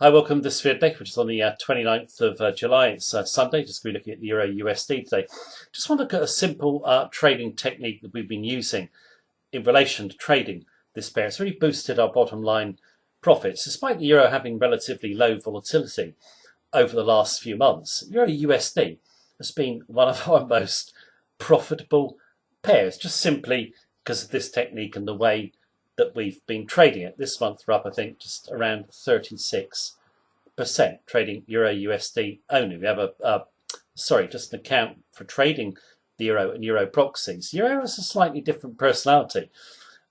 Hi, welcome to this video, which is on the 29th of July. It's Sunday, just going to be looking at the Euro USD today. Just want to look at a simple trading technique that we've been using in relation to trading this pair. It's really boosted our bottom line profits, despite the Euro having relatively low volatility over the last few months. Euro USD has been one of our most profitable pairs, just simply because of this technique and the way that we've been trading it. This month we're up, I think, just around 36% trading Euro USD only. We have just an account for trading the Euro and Euro proxies. Euro has a slightly different personality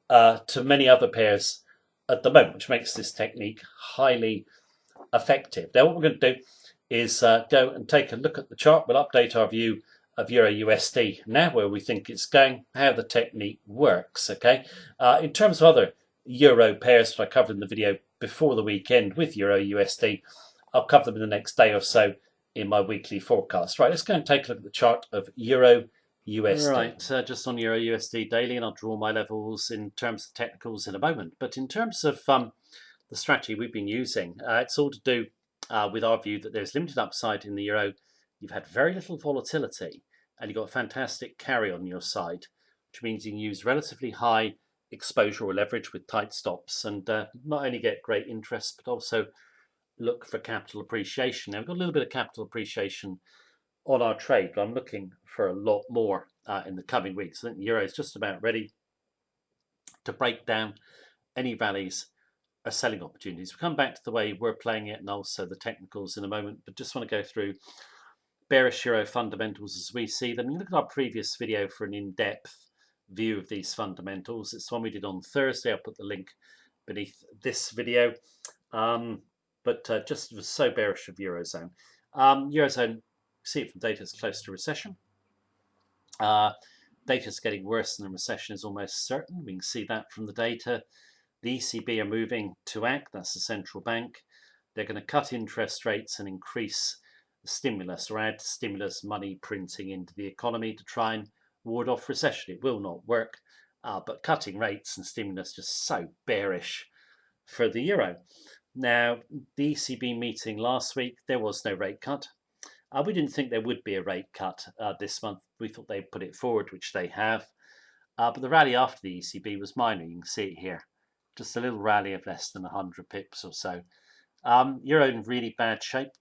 to many other pairs at the moment, which makes this technique highly effective. Now, what we're going to do is go and take a look at the chart. We'll update our view of Euro USD now, where we think it's going, how the technique works. Okay, in terms of other Euro pairs that I covered in the video before the weekend with Euro USD, I'll cover them in the next day or so in my weekly forecast. Right, let's go and take a look at the chart of Euro USD. Right, just on Euro USD daily, and I'll draw my levels in terms of technicals in a moment. But in terms of the strategy we've been using, it's all to do with our view that there's limited upside in the Euro. You've had very little volatility, and you've got a fantastic carry on your side, which means you can use relatively high exposure or leverage with tight stops, and not only get great interest, but also look for capital appreciation. Now, we've got a little bit of capital appreciation on our trade, but I'm looking for a lot more in the coming weeks. I think the Euro is just about ready to break down any rallies or selling opportunities. We'll come back to the way we're playing it and also the technicals in a moment, but just want to go through bearish Euro fundamentals as we see them. You look at our previous video for an in-depth view of these fundamentals. It's the one we did on Thursday. I'll put the link beneath this video. Just was so bearish of Eurozone. Eurozone, see it from data, is close to recession. Data is getting worse and the recession is almost certain. We can see that from the data. The ECB are moving to act. That's the central bank. They're going to cut interest rates and increase stimulus or add stimulus money printing into the economy to try and ward off recession. It will not work, but cutting rates and stimulus just so bearish for the Euro. Now, the ECB meeting last week, there was no rate cut. We didn't think there would be a rate cut this month. We thought they'd put it forward, which they have. But the rally after the ECB was minor. You can see it here. Just a little rally of less than 100 pips or so. Euro in really bad shape.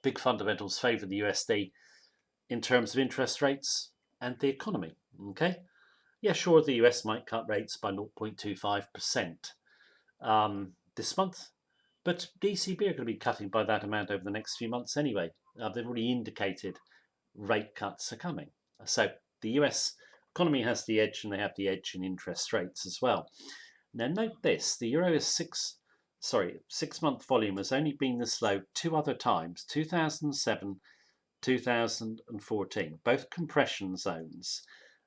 Big fundamentals favour the USD in terms of interest rates and the economy. Okay, yeah, sure, the US might cut rates by 0.25% this month, but the ECB are going to be cutting by that amount over the next few months anyway. They've already indicated rate cuts are coming. So the US economy has the edge, and they have the edge in interest rates as well. Now note this, the Euro is 6-month volume has only been this low two other times, 2007, 2014. Both compression zones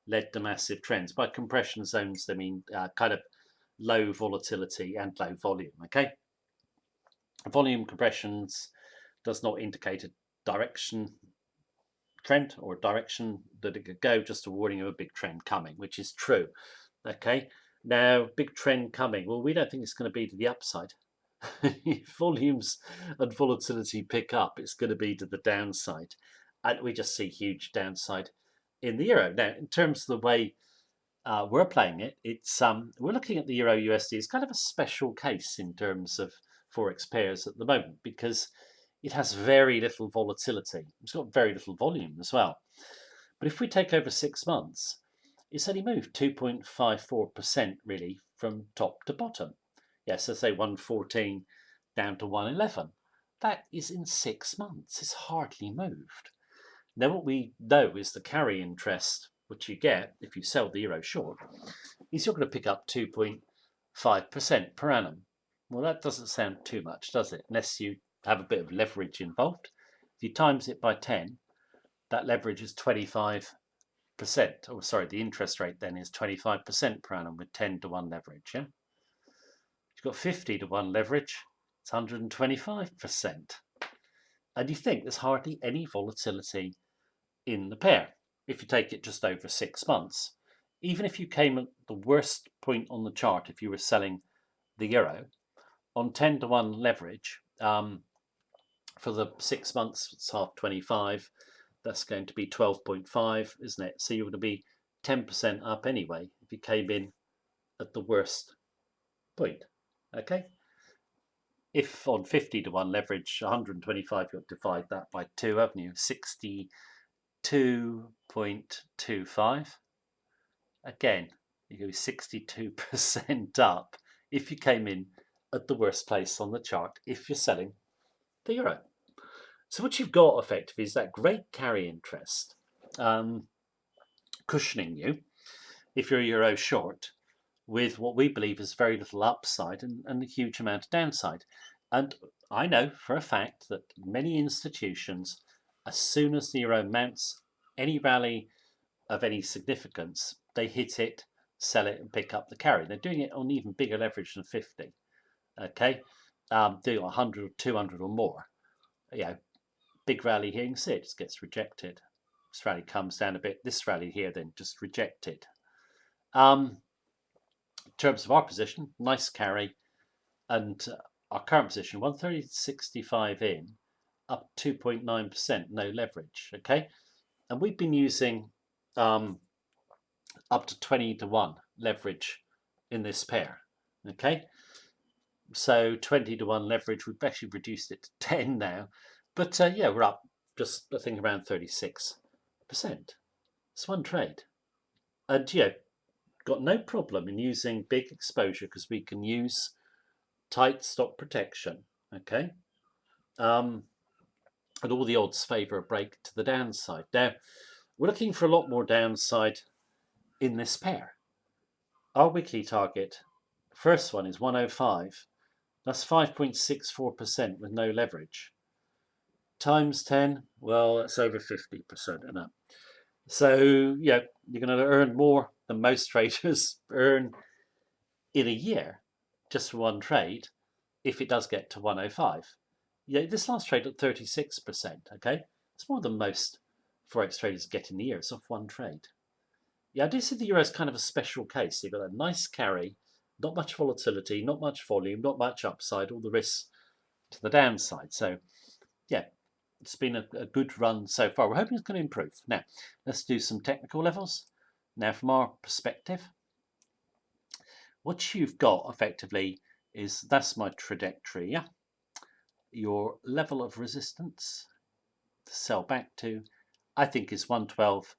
led to massive trends. By compression zones, they mean kind of low volatility and low volume. Okay, volume compressions does not indicate a direction trend or a direction that it could go, just a warning of a big trend coming, which is true. Okay, now big trend coming. Well, we don't think it's going to be to the upside. If volumes and volatility pick up, it's going to be to the downside, and we just see huge downside in the Euro. Now, in terms of the way we're playing it, it's we're looking at the Euro USD as kind of a special case in terms of forex pairs at the moment, because it has very little volatility. It's got very little volume as well. But if we take over 6 months, it's only moved 2.54% really from top to bottom. Yes, let's say 114 down to 111. That is in 6 months. It's hardly moved. Now, what we know is the carry interest, which you get if you sell the Euro short, is you're going to pick up 2.5% per annum. Well, that doesn't sound too much, does it? Unless you have a bit of leverage involved. If you times it by 10, that leverage is 25%. Oh, sorry, the interest rate then is 25% per annum with 10 to 1 leverage, yeah? You've got 50 to 1 leverage, it's 125%. And you think there's hardly any volatility in the pair if you take it just over 6 months. Even if you came at the worst point on the chart, if you were selling the Euro on 10 to 1 leverage, for the 6 months, it's half 25. That's going to be 12.5, isn't it? So you're going to be 10% up anyway if you came in at the worst point. Okay. If on 50 to 1 leverage, 125, you'll divide that by 2, haven't you? 62.25. Again, you go 62% up if you came in at the worst place on the chart if you're selling the euro. So what you've got effectively is that great carry interest cushioning you if you're euro short, with what we believe is very little upside and a huge amount of downside. And I know for a fact that many institutions, as soon as the euro mounts any rally of any significance, they hit it, sell it, and pick up the carry. They're doing it on even bigger leverage than 50. Okay, doing 100 or 200 or more. Big rally here, you can see it just gets rejected. This rally comes down a bit. This rally here then just rejected. In terms of our position, nice carry, and our current position 130.65 in, up 2.9%, no leverage. Okay, and we've been using up to 20 to 1 leverage in this pair. Okay, so 20 to 1 leverage, we've actually reduced it to 10 now, but yeah, we're up just I think around 36%. It's one trade, and yeah, got no problem in using big exposure because we can use tight stop protection. Okay, and all the odds favour a break to the downside. Now we're looking for a lot more downside in this pair. Our weekly target, first one, is 105. That's 5.64% with no leverage. Times 10, well, that's over 50%, isn't it? So, yeah, you're going to earn more than most traders earn in a year just for one trade if it does get to 105. Yeah, this last trade at 36%, okay? It's more than most Forex traders get in a year. It's off one trade. Yeah, I do see the euro as kind of a special case. You've got a nice carry, not much volatility, not much volume, not much upside, all the risks to the downside. So, yeah, it's been a good run so far. We're hoping it's going to improve. Now, let's do some technical levels. Now, from our perspective, what you've got effectively is that's my trajectory, yeah? Your level of resistance to sell back to, I think, is 112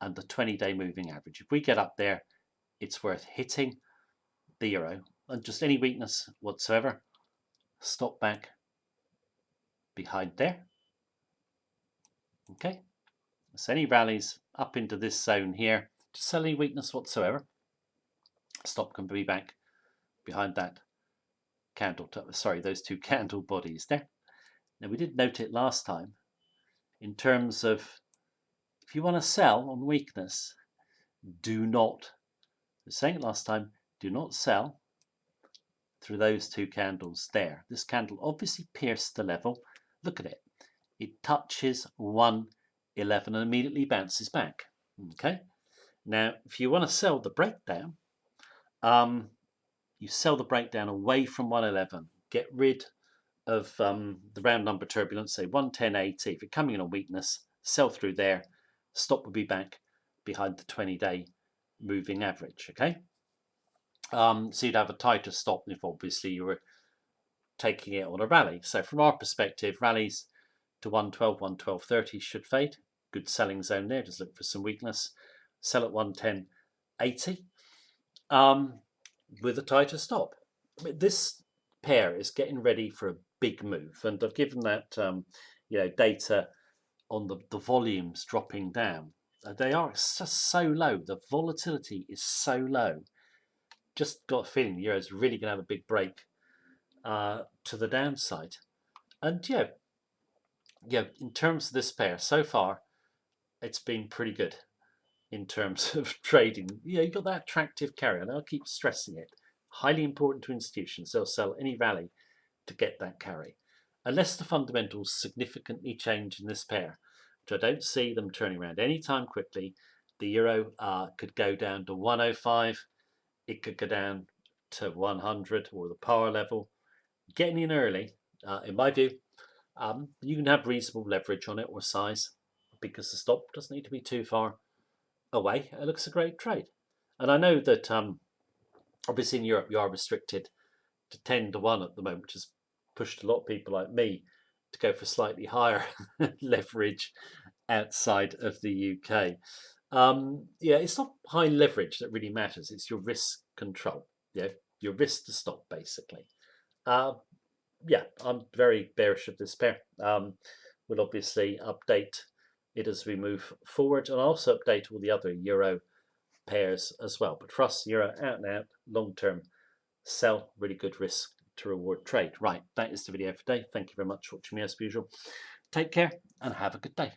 and the 20-day moving average. If we get up there, it's worth hitting the euro, and just any weakness whatsoever, stop back behind there. Okay, so any rallies up into this zone here, just sell any weakness whatsoever, stop can be back behind that candle, sorry, those two candle bodies there. Now we did note it last time in terms of if you want to sell on weakness, do not, I was saying it last time, do not sell through those two candles there. This candle obviously pierced the level. Look at it. It touches 111 and immediately bounces back. Okay. Now, if you want to sell the breakdown, you sell the breakdown away from 111. Get rid of the round number turbulence, say 110.80. If you're coming in on weakness, sell through there. Stop will be back behind the 20-day moving average. Okay. So you'd have a tighter stop if obviously you were taking it on a rally. So from our perspective, rallies to 112, 112.30 should fade. Good selling zone there. Just look for some weakness. Sell at 110.80 with a tighter stop. I mean, this pair is getting ready for a big move, and I've given that data on the volumes dropping down. They are just so low. The volatility is so low. Just got a feeling the euro is really going to have a big break to the downside. And yeah, in terms of this pair, so far, it's been pretty good in terms of trading. Yeah, you've got that attractive carry, and I'll keep stressing it. Highly important to institutions. They'll sell any rally to get that carry. Unless the fundamentals significantly change in this pair, which I don't see them turning around anytime quickly, the euro could go down to 105. It could go down to 100 or the power level. getting in early, in my view, you can have reasonable leverage on it or size because the stop doesn't need to be too far away. It looks a great trade. And I know that obviously in Europe you are restricted to 10 to 1 at the moment, which has pushed a lot of people like me to go for slightly higher leverage outside of the UK. Yeah, it's not high leverage that really matters. It's your risk control. Yeah, your risk to stop basically. Uh, yeah, I'm very bearish of this pair. We'll obviously update it as we move forward, and I'll also update all the other euro pairs as well. But for us, euro out and out, long term sell, really good risk to reward trade. Right, that is the video for today. Thank you very much for watching me as usual. Take care and have a good day.